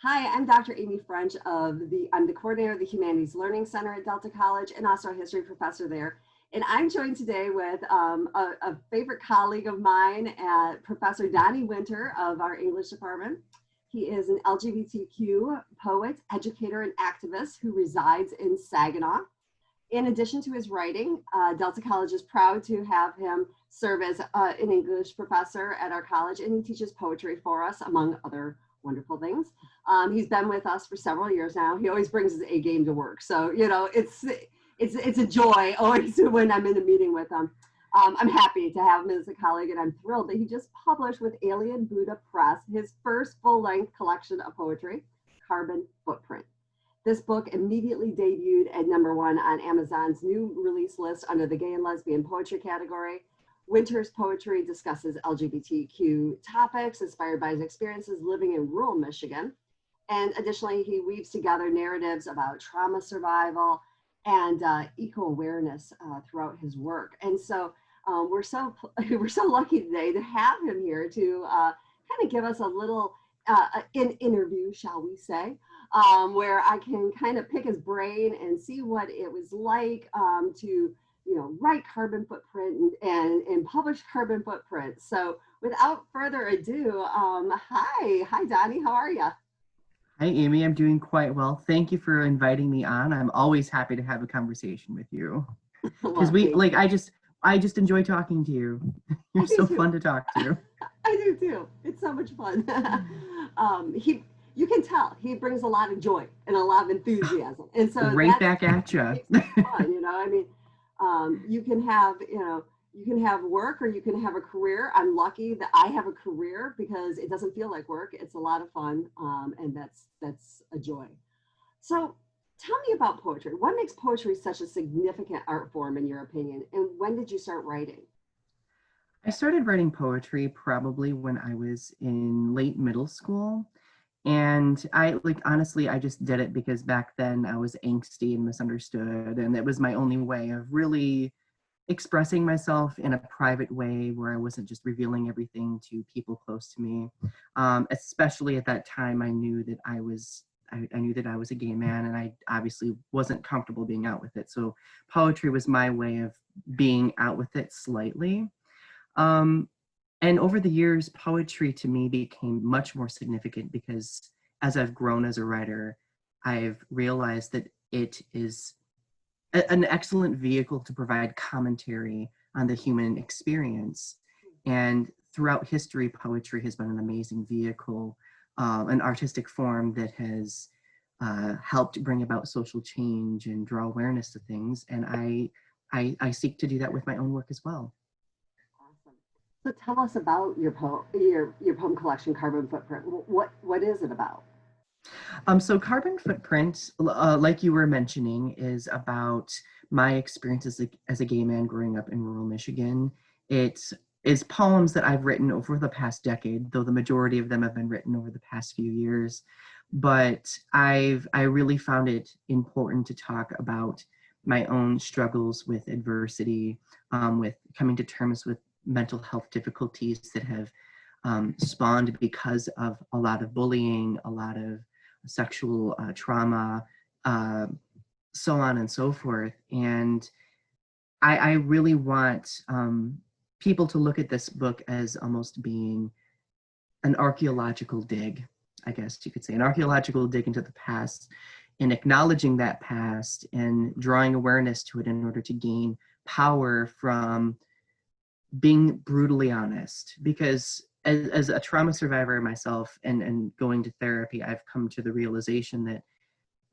Hi, I'm Dr. Amy French I'm the coordinator of the Humanities Learning Center at Delta College and also a history professor there. And I'm joined today with a favorite colleague of mine, Professor Donny Winter of our English department. He is an LGBTQ poet, educator, and activist who resides in Saginaw. In addition to his writing, Delta College is proud to have him serve as an English professor at our college, and he teaches poetry for us, among other wonderful things. He's been with us for several years now. He always brings his A game to work, so you know it's a joy always when I'm in a meeting with him. I'm happy to have him as a colleague, and I'm thrilled that he just published with Alien Buddha Press his first full-length collection of poetry, Carbon Footprint. This book immediately debuted at #1 on Amazon's new release list under the gay and lesbian poetry category. Winter's poetry discusses LGBTQ topics inspired by his experiences living in rural Michigan. And additionally, he weaves together narratives about trauma survival and eco-awareness throughout his work. And so we're so lucky today to have him here to kind of give us a little interview, shall we say, where I can kind of pick his brain and see what it was like to write Carbon Footprint and publish Carbon Footprint. So without further ado, hi Donny, how are you? Hi, Amy. I'm doing quite well. Thank you for inviting me on. I'm always happy to have a conversation with you because I just enjoy talking to you. You're so fun to talk to. I do too. It's so much fun. You can tell he brings a lot of joy and a lot of enthusiasm, and so right back at you. Fun, I mean, you can have work or you can have a career. I'm lucky that I have a career because it doesn't feel like work. It's a lot of fun, and that's a joy. So tell me about poetry. What makes poetry such a significant art form in your opinion? And when did you start writing? I started writing poetry probably when I was in late middle school. And honestly, I just did it because back then I was angsty and misunderstood. And it was my only way of really expressing myself in a private way where I wasn't just revealing everything to people close to me. Especially at that time, I knew that I knew that I was a gay man, and I obviously wasn't comfortable being out with it. So poetry was my way of being out with it slightly. And over the years, poetry to me became much more significant because as I've grown as a writer, I've realized that it is an excellent vehicle to provide commentary on the human experience. And throughout history, poetry has been an amazing vehicle, an artistic form that has helped bring about social change and draw awareness to things. And I seek to do that with my own work as well. So tell us about your poem collection, Carbon Footprint. What is it about? So Carbon Footprint, like you were mentioning, is about my experience as a gay man growing up in rural Michigan. It is poems that I've written over the past decade, though the majority of them have been written over the past few years. But I really found it important to talk about my own struggles with adversity, with coming to terms with mental health difficulties that have spawned because of a lot of bullying, a lot of sexual trauma, so on and so forth. And I really want people to look at this book as almost being an archaeological dig, I guess you could say, an archaeological dig into the past, and acknowledging that past and drawing awareness to it in order to gain power from being brutally honest. Because as a trauma survivor myself and going to therapy, I've come to the realization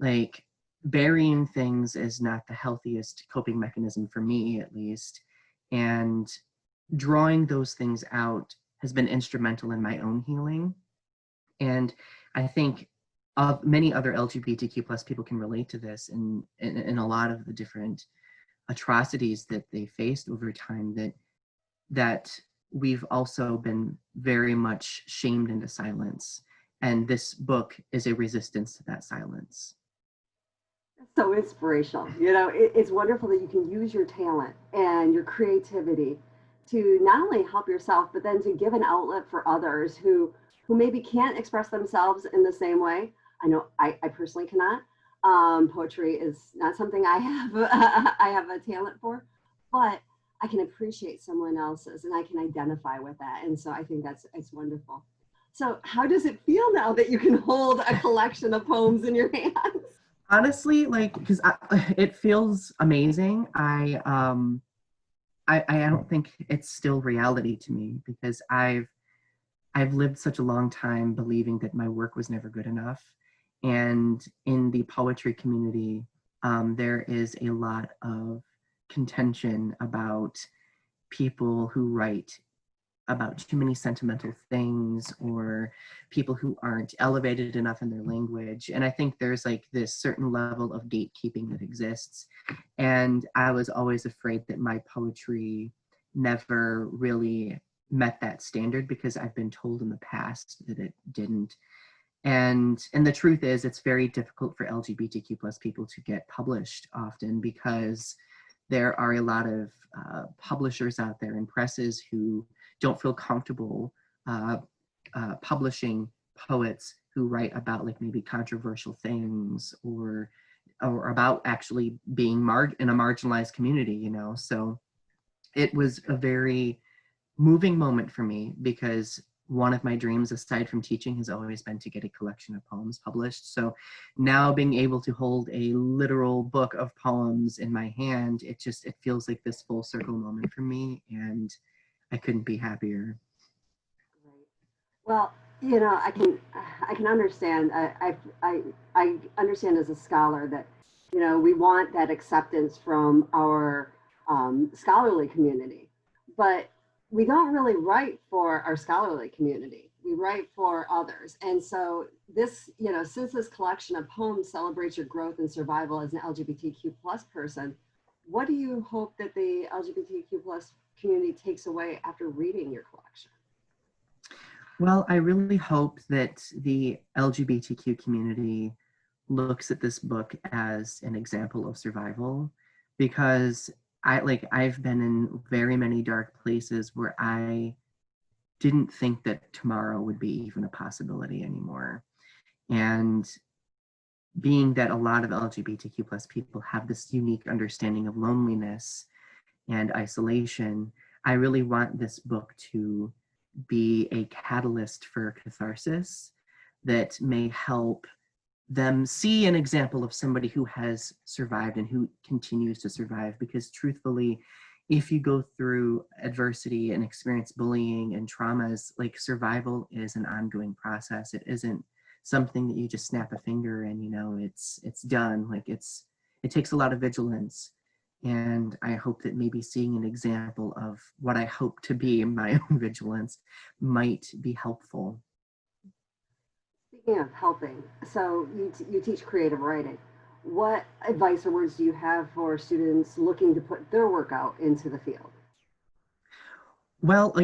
that burying things is not the healthiest coping mechanism for me, at least. And drawing those things out has been instrumental in my own healing. And I think many other LGBTQ plus people can relate to this in a lot of the different atrocities that they faced over time that we've also been very much shamed into silence. And this book is a resistance to that silence. So inspirational. It's wonderful that you can use your talent and your creativity to not only help yourself, but then to give an outlet for others who who maybe can't express themselves in the same way. I know I personally cannot. Poetry is not something I have I have a talent for, but I can appreciate someone else's and I can identify with that. And so I think that's it's wonderful. So how does it feel now that you can hold a collection of poems in your hands? Honestly, like, because it feels amazing. I don't think it's still reality to me because I've lived such a long time believing that my work was never good enough. And in the poetry community, there is a lot of contention about people who write about too many sentimental things or people who aren't elevated enough in their language. And I think there's like this certain level of gatekeeping that exists. And I was always afraid that my poetry never really met that standard because I've been told in the past that it didn't. And the truth is it's very difficult for LGBTQ plus people to get published often because there are a lot of publishers out there and presses who don't feel comfortable publishing poets who write about like maybe controversial things or about actually being in a marginalized community, you know. So it was a very moving moment for me because one of my dreams aside from teaching has always been to get a collection of poems published. So now being able to hold a literal book of poems in my hand, it feels like this full circle moment for me, and I couldn't be happier. Right. Well, you know, I can understand. I understand as a scholar that you know we want that acceptance from our scholarly community, but we don't really write for our scholarly community. We write for others, and so this, you know, since this collection of poems celebrates your growth and survival as an LGBTQ plus person, what do you hope that the LGBTQ plus community takes away after reading your collection? Well, I really hope that the LGBTQ community looks at this book as an example of survival because I've been in very many dark places where I didn't think that tomorrow would be even a possibility anymore. And being that a lot of LGBTQ plus people have this unique understanding of loneliness and isolation, I really want this book to be a catalyst for catharsis that may help them see an example of somebody who has survived and who continues to survive. Because truthfully, if you go through adversity and experience bullying and traumas, like survival is an ongoing process. It isn't something that you just snap a finger and, you know, it's done. Like it takes a lot of vigilance. And I hope that maybe seeing an example of what I hope to be my own vigilance might be helpful. Speaking of helping, so you teach creative writing. What advice or words do you have for students looking to put their work out into the field? Well,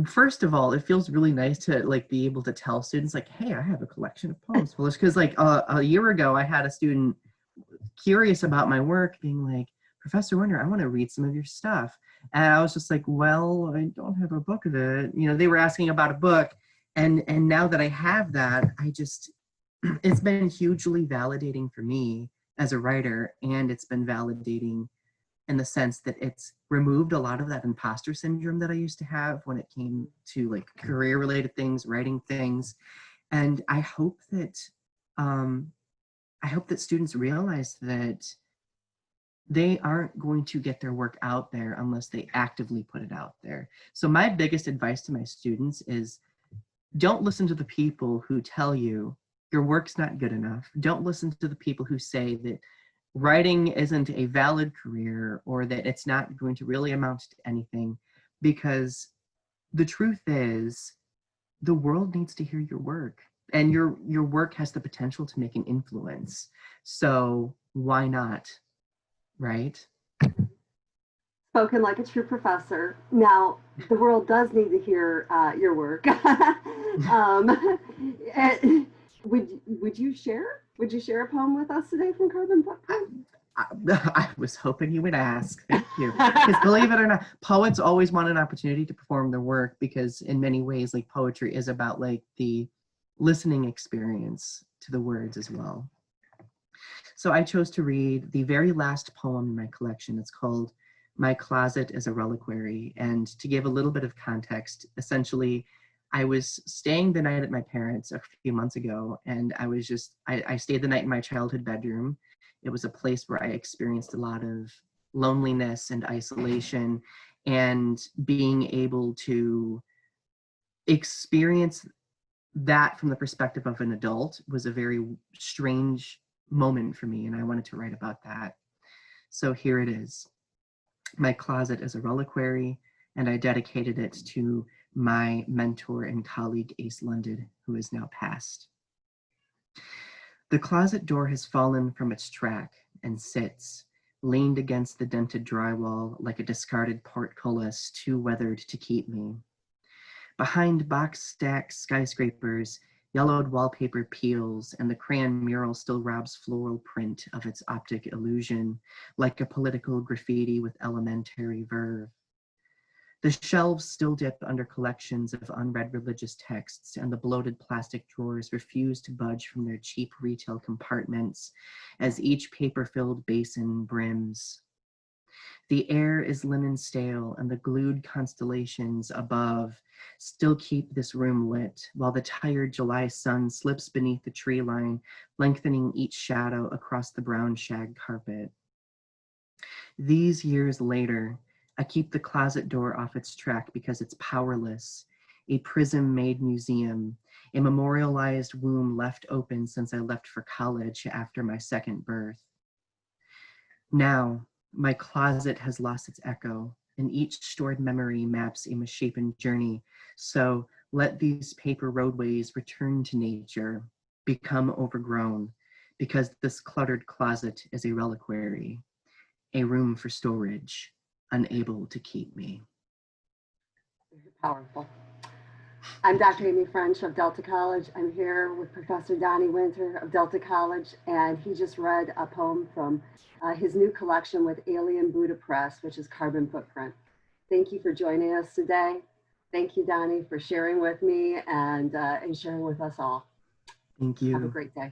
first of all, it feels really nice to like be able to tell students like, hey, I have a collection of poems published. Because like a year ago, I had a student curious about my work being like, Professor Winter, I want to read some of your stuff. And I was just like, well, I don't have a book of it. You know, they were asking about a book. And now that I have that, it's been hugely validating for me as a writer. And it's been validating in the sense that it's removed a lot of that imposter syndrome that I used to have when it came to like career related things, writing things. And I hope that students realize that they aren't going to get their work out there unless they actively put it out there. So my biggest advice to my students is don't listen to the people who tell you your work's not good enough. Don't listen to the people who say that writing isn't a valid career or that it's not going to really amount to anything, because the truth is the world needs to hear your work, and your work has the potential to make an influence. So why not? Right? Spoken like a true professor. Now, the world does need to hear your work. Would you share? Would you share a poem with us today from Carbon Footprint? I was hoping you would ask. Thank you. Because believe it or not, poets always want an opportunity to perform their work because in many ways, like poetry is about like the listening experience to the words as well. So I chose to read the very last poem in my collection. It's called My Closet is a Reliquary. And to give a little bit of context, essentially, I was staying the night at my parents' a few months ago, and I stayed the night in my childhood bedroom. It was a place where I experienced a lot of loneliness and isolation, and being able to experience that from the perspective of an adult was a very strange moment for me, and I wanted to write about that. So here it is. My closet is a reliquary, and I dedicated it to my mentor and colleague, Ace London, who is now passed. The closet door has fallen from its track and sits, leaned against the dented drywall like a discarded portcullis too weathered to keep me. Behind box-stacked skyscrapers, yellowed wallpaper peels, and the crayon mural still robs floral print of its optic illusion, like a political graffiti with elementary verve. The shelves still dip under collections of unread religious texts, and the bloated plastic drawers refuse to budge from their cheap retail compartments as each paper-filled basin brims. The air is linen stale, and the glued constellations above still keep this room lit, while the tired July sun slips beneath the tree line, lengthening each shadow across the brown shag carpet. These years later, I keep the closet door off its track because it's powerless, a prism-made museum, a memorialized womb left open since I left for college after my second birth. Now, my closet has lost its echo, and each stored memory maps a misshapen journey. So let these paper roadways return to nature, become overgrown, because this cluttered closet is a reliquary, a room for storage, unable to keep me. Powerful. I'm Dr. Amy French of Delta College. I'm here with Professor Donny Winter of Delta College, and he just read a poem from his new collection with Alien Buddha Press, which is Carbon Footprint. Thank you for joining us today. Thank you, Donny, for sharing with me and sharing with us all. Thank you. Have a great day.